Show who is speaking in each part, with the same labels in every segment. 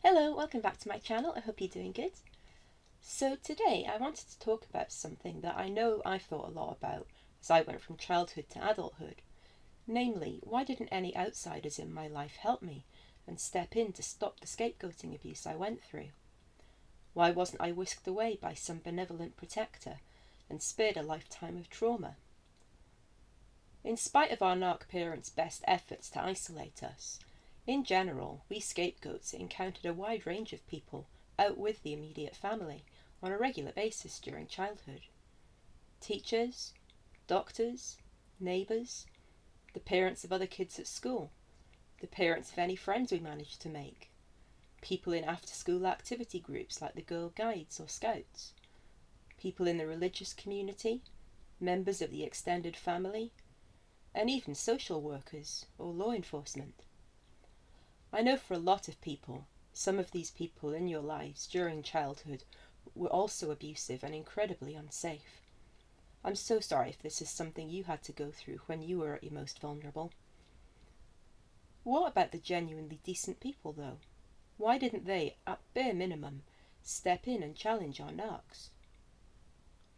Speaker 1: Hello, welcome back to my channel. I hope you're doing good. So today I wanted to talk about something that I know I've thought a lot about as I went from childhood to adulthood. Namely, why didn't any outsiders in my life help me and step in to stop the scapegoating abuse I went through? Why wasn't I whisked away by some benevolent protector and spared a lifetime of trauma? In spite of our narc parents' best efforts to isolate us, in general, we scapegoats encountered a wide range of people out with the immediate family on a regular basis during childhood. Teachers, doctors, neighbours, the parents of other kids at school, the parents of any friends we managed to make, people in after-school activity groups like the Girl Guides or Scouts, people in the religious community, members of the extended family, and even social workers or law enforcement. I know for a lot of people, some of these people in your lives during childhood were also abusive and incredibly unsafe. I'm so sorry if this is something you had to go through when you were at your most vulnerable. What about the genuinely decent people though? Why didn't they, at bare minimum, step in and challenge our narcs?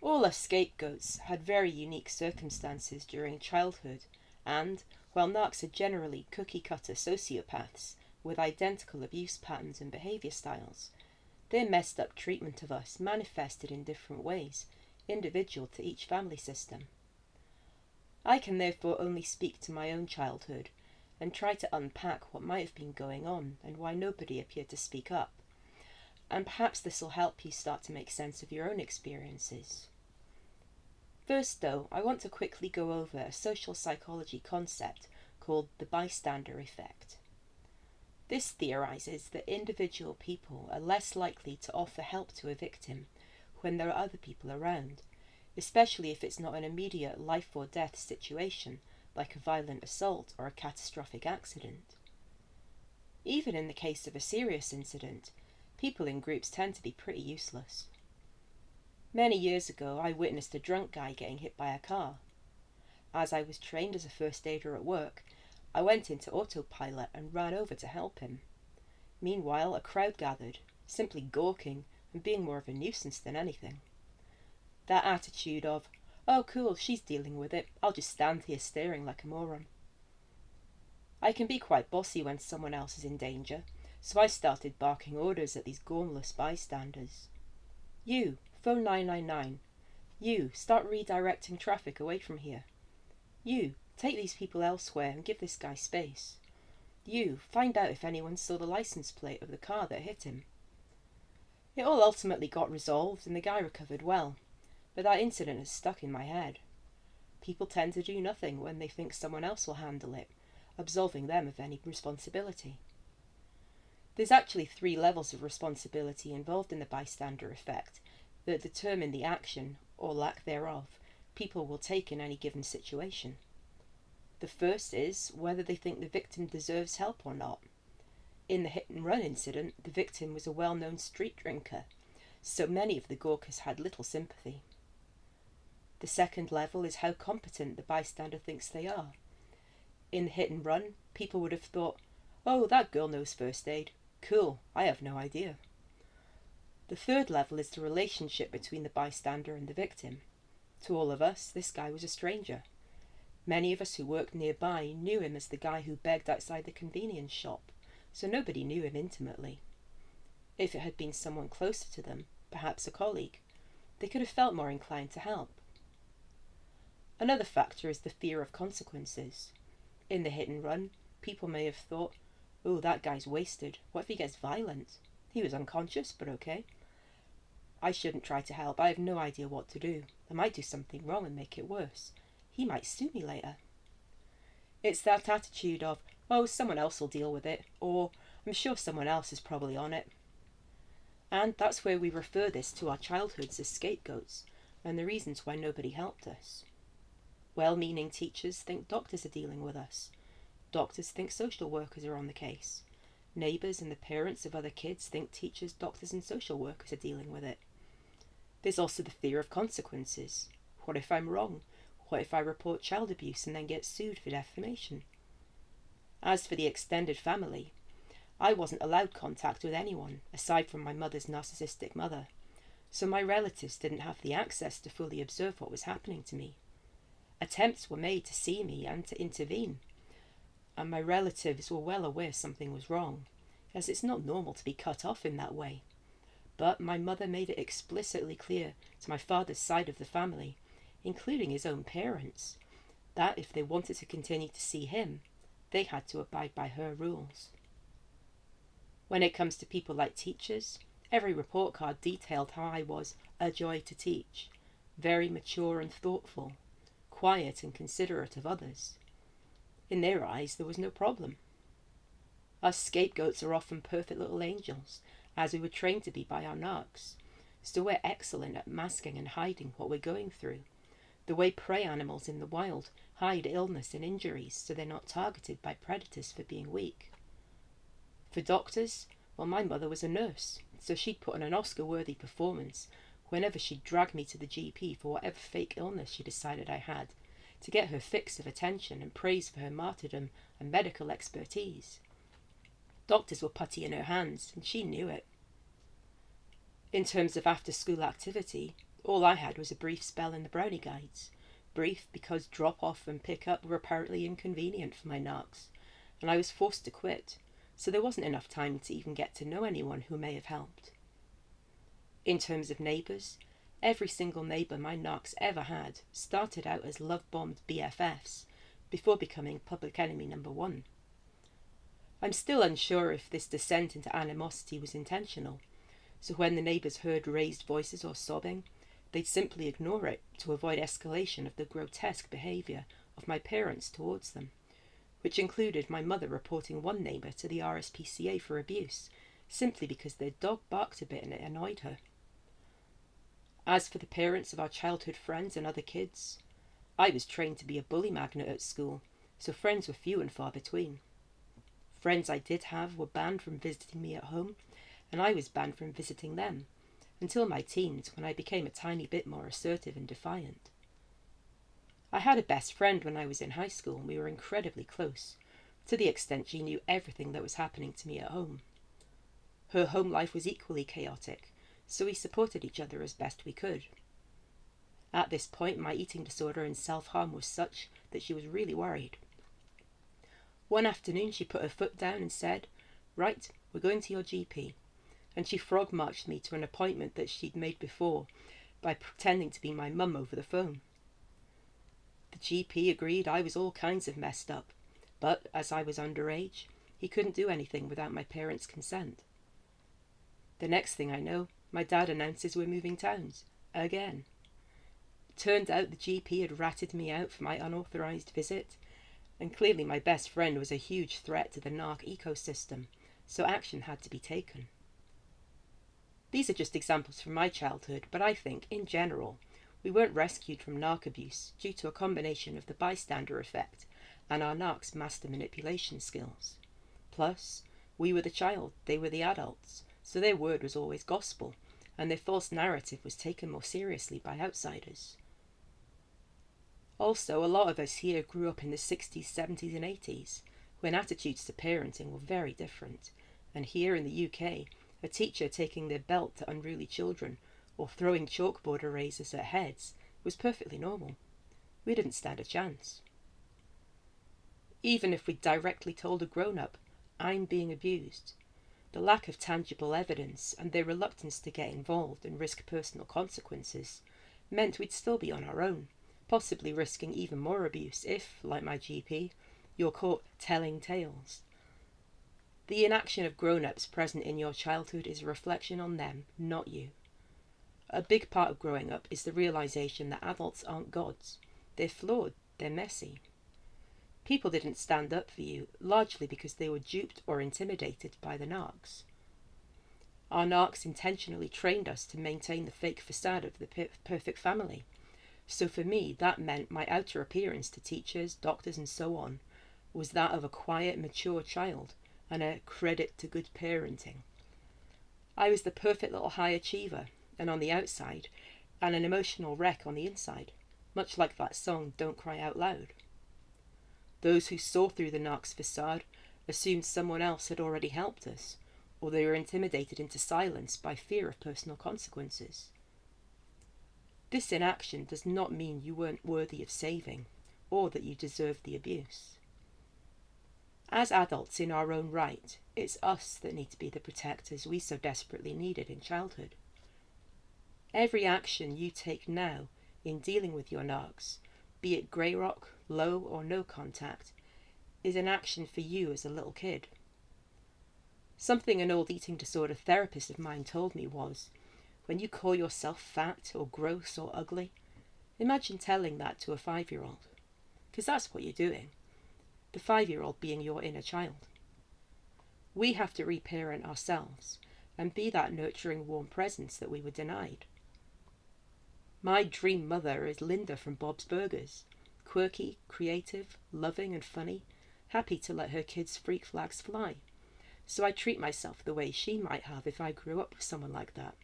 Speaker 1: All us scapegoats had very unique circumstances during childhood, and, while narcs are generally cookie-cutter sociopaths with identical abuse patterns and behaviour styles, their messed up treatment of us manifested in different ways, individual to each family system. I can therefore only speak to my own childhood and try to unpack what might have been going on and why nobody appeared to speak up. And perhaps this will help you start to make sense of your own experiences. First though, I want to quickly go over a social psychology concept called the bystander effect. This theorises that individual people are less likely to offer help to a victim when there are other people around, especially if it's not an immediate life or death situation like a violent assault or a catastrophic accident. Even in the case of a serious incident, people in groups tend to be pretty useless. Many years ago, I witnessed a drunk guy getting hit by a car. As I was trained as a first aider at work, I went into autopilot and ran over to help him. Meanwhile, a crowd gathered, simply gawking and being more of a nuisance than anything. That attitude of, "Oh cool, she's dealing with it, I'll just stand here staring like a moron." I can be quite bossy when someone else is in danger, so I started barking orders at these gormless bystanders. "You, phone 999. You, start redirecting traffic away from here. You, take these people elsewhere and give this guy space. You, find out if anyone saw the license plate of the car that hit him." It all ultimately got resolved and the guy recovered well, but that incident has stuck in my head. People tend to do nothing when they think someone else will handle it, absolving them of any responsibility. There's actually 3 levels of responsibility involved in the bystander effect that determine the action, or lack thereof, people will take in any given situation. The first is whether they think the victim deserves help or not. In the hit-and-run incident, the victim was a well-known street drinker, so many of the gawkers had little sympathy. The second level is how competent the bystander thinks they are. In the hit-and-run, people would have thought, "Oh, that girl knows first aid. Cool, I have no idea." The third level is the relationship between the bystander and the victim. To all of us, this guy was a stranger. Many of us who worked nearby knew him as the guy who begged outside the convenience shop, so nobody knew him intimately. If it had been someone closer to them, perhaps a colleague, they could have felt more inclined to help. Another factor is the fear of consequences. In the hit and run, people may have thought, "Oh, that guy's wasted. What if he gets violent? He was unconscious, but okay. I shouldn't try to help. I have no idea what to do. I might do something wrong and make it worse. He might sue me later." It's that attitude of, "Oh, someone else will deal with it," or "I'm sure someone else is probably on it." And that's where we refer this to our childhoods as scapegoats, and the reasons why nobody helped us. Well-meaning teachers think doctors are dealing with us. Doctors think social workers are on the case. Neighbours and the parents of other kids think teachers, doctors and social workers are dealing with it. There's also the fear of consequences. What if I'm wrong? What if I report child abuse and then get sued for defamation? As for the extended family, I wasn't allowed contact with anyone, aside from my mother's narcissistic mother, so my relatives didn't have the access to fully observe what was happening to me. Attempts were made to see me and to intervene, and my relatives were well aware something was wrong, as it's not normal to be cut off in that way. But my mother made it explicitly clear to my father's side of the family, including his own parents, that if they wanted to continue to see him, they had to abide by her rules. When it comes to people like teachers, every report card detailed how I was a joy to teach, very mature and thoughtful, quiet and considerate of others. In their eyes, there was no problem. Us scapegoats are often perfect little angels, as we were trained to be by our narcs, so we're excellent at masking and hiding what we're going through, the way prey animals in the wild hide illness and injuries so they're not targeted by predators for being weak. For doctors, well, my mother was a nurse, so she'd put on an Oscar-worthy performance whenever she'd drag me to the GP for whatever fake illness she decided I had, to get her fix of attention and praise for her martyrdom and medical expertise. Doctors were putty in her hands, and she knew it. In terms of after-school activity, all I had was a brief spell in the brownie guides. Brief because drop-off and pick-up were apparently inconvenient for my narcs, and I was forced to quit, so there wasn't enough time to even get to know anyone who may have helped. In terms of neighbours, every single neighbour my narcs ever had started out as love-bombed BFFs before becoming public enemy number one. I'm still unsure if this descent into animosity was intentional, so when the neighbours heard raised voices or sobbing, they'd simply ignore it to avoid escalation of the grotesque behaviour of my parents towards them, which included my mother reporting one neighbour to the RSPCA for abuse, simply because their dog barked a bit and it annoyed her. As for the parents of our childhood friends and other kids, I was trained to be a bully magnet at school, so friends were few and far between. Friends I did have were banned from visiting me at home, and I was banned from visiting them, until my teens, when I became a tiny bit more assertive and defiant. I had a best friend when I was in high school, and we were incredibly close, to the extent she knew everything that was happening to me at home. Her home life was equally chaotic, so we supported each other as best we could. At this point, my eating disorder and self-harm was such that she was really worried. One afternoon she put her foot down and said, "Right, we're going to your GP," and she frog-marched me to an appointment that she'd made before by pretending to be my mum over the phone. The GP agreed I was all kinds of messed up, but as I was underage, he couldn't do anything without my parents' consent. The next thing I know, my dad announces we're moving towns, again. Turned out the GP had ratted me out for my unauthorised visit, and clearly my best friend was a huge threat to the narc ecosystem, so action had to be taken. These are just examples from my childhood, but I think, in general, we weren't rescued from narc abuse due to a combination of the bystander effect and our narcs' master manipulation skills. Plus, we were the child, they were the adults, so their word was always gospel, and their false narrative was taken more seriously by outsiders. Also, a lot of us here grew up in the 60s, 70s and 80s, when attitudes to parenting were very different, and here in the UK, a teacher taking their belt to unruly children or throwing chalkboard erasers at heads was perfectly normal. We didn't stand a chance. Even if we directly told a grown-up, "I'm being abused," the lack of tangible evidence and their reluctance to get involved and risk personal consequences meant we'd still be on our own, possibly risking even more abuse if, like my GP, you're caught telling tales. The inaction of grown-ups present in your childhood is a reflection on them, not you. A big part of growing up is the realisation that adults aren't gods. They're flawed, they're messy. People didn't stand up for you, largely because they were duped or intimidated by the narcs. Our narcs intentionally trained us to maintain the fake facade of the perfect family. So for me, that meant my outer appearance to teachers, doctors and so on was that of a quiet, mature child and a credit to good parenting. I was the perfect little high achiever, and on the outside, and an emotional wreck on the inside, much like that song Don't Cry Out Loud. Those who saw through the narc's facade assumed someone else had already helped us, or they were intimidated into silence by fear of personal consequences. This inaction does not mean you weren't worthy of saving, or that you deserved the abuse. As adults in our own right, it's us that need to be the protectors we so desperately needed in childhood. Every action you take now in dealing with your narcs, be it grey rock, low or no contact, is an action for you as a little kid. Something an old eating disorder therapist of mine told me was, when you call yourself fat or gross or ugly, imagine telling that to a 5-year-old, because that's what you're doing. The 5-year-old being your inner child. We have to reparent ourselves and be that nurturing, warm presence that we were denied. My dream mother is Linda from Bob's Burgers, quirky, creative, loving and funny, happy to let her kids' freak flags fly. So I treat myself the way she might have if I grew up with someone like that.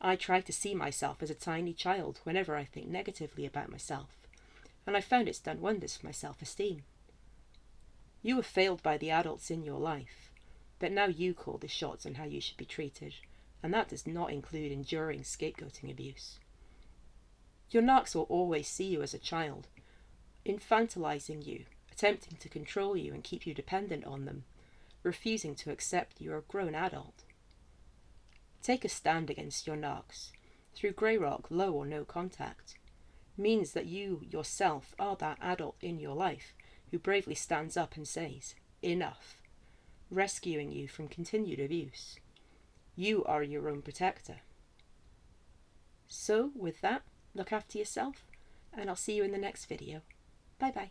Speaker 1: I try to see myself as a tiny child whenever I think negatively about myself, and I found it's done wonders for my self-esteem. You were failed by the adults in your life, but now you call the shots on how you should be treated, and that does not include enduring scapegoating abuse. Your narcs will always see you as a child, infantilizing you, attempting to control you and keep you dependent on them, refusing to accept you're a grown adult. Take a stand against your narcs, through grey rock, low or no contact. Means that you yourself are that adult in your life who bravely stands up and says, enough, rescuing you from continued abuse. You are your own protector. So with that, look after yourself, and I'll see you in the next video. Bye bye.